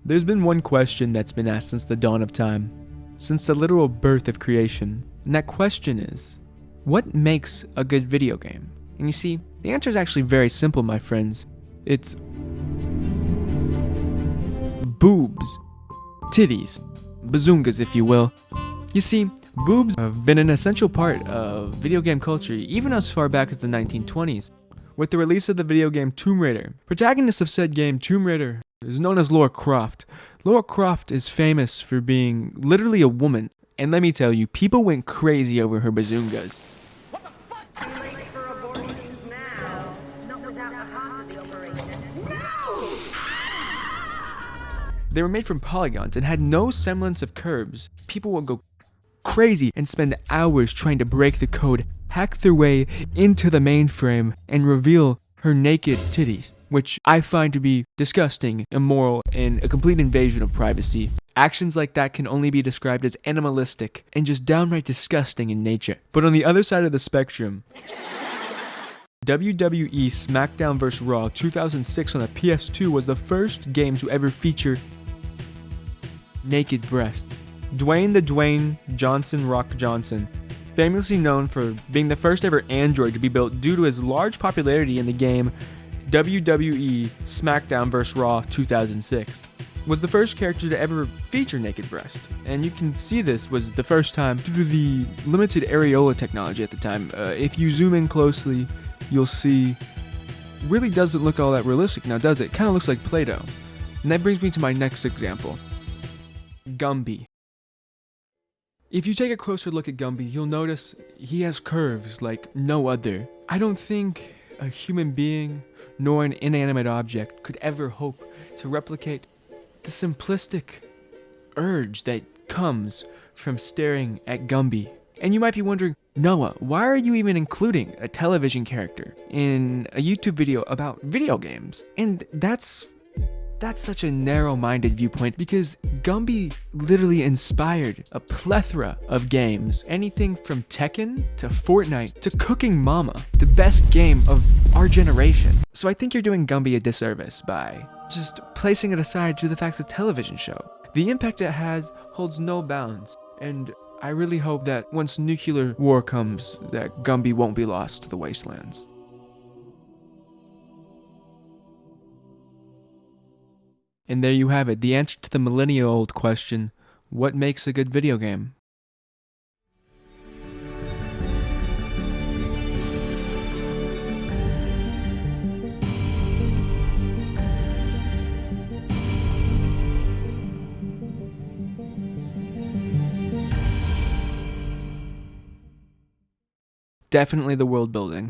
There's been one question that's been asked since the dawn of time, since the literal birth of creation, and that question is, what makes a good video game? And you see, the answer is actually very simple, my friends. It's boobs, titties, bazoongas, if you will. You see, boobs have been an essential part of video game culture even as far back as the 1920s. With the release of the video game Tomb Raider, protagonist of said game, Tomb Raider, is known as Lara Croft. Lara Croft is famous for being literally a woman, and let me tell you, people went crazy over her bazoongas. What the fuck? Too late for abortions now. Not without the heart of the operation. No! They were made from polygons and had no semblance of curves. People would go crazy and spend hours trying to break the code, hack their way into the mainframe, and reveal her naked titties, which I find to be disgusting, immoral, and a complete invasion of privacy. Actions like that can only be described as animalistic and just downright disgusting in nature. But on the other side of the spectrum, WWE Smackdown vs. Raw 2006 on the PS2 was the first game to ever feature naked breast. Dwayne the Dwayne Johnson Rock Johnson, famously known for being the first ever android to be built due to his large popularity in the game WWE Smackdown vs. Raw 2006, was the first character to ever feature naked breast. And you can see this was the first time due to the limited areola technology at the time. If you zoom in closely, you'll see really doesn't look all that realistic now, does it? Kind of looks like Play-Doh. And that brings me to my next example. Gumby. If you take a closer look at Gumby, you'll notice he has curves like no other. I don't think a human being nor an inanimate object could ever hope to replicate the simplistic urge that comes from staring at Gumby. And you might be wondering, Noah, why are you even including a television character in a YouTube video about video games? And that's such a narrow-minded viewpoint because Gumby literally inspired a plethora of games. Anything from Tekken to Fortnite to Cooking Mama, the best game of our generation. So I think you're doing Gumby a disservice by just placing it aside to the fact it's a television show. The impact it has holds no bounds, and I really hope that once nuclear war comes, that Gumby won't be lost to the wastelands. And there you have it, the answer to the millennia-old question, what makes a good video game? Definitely the world building.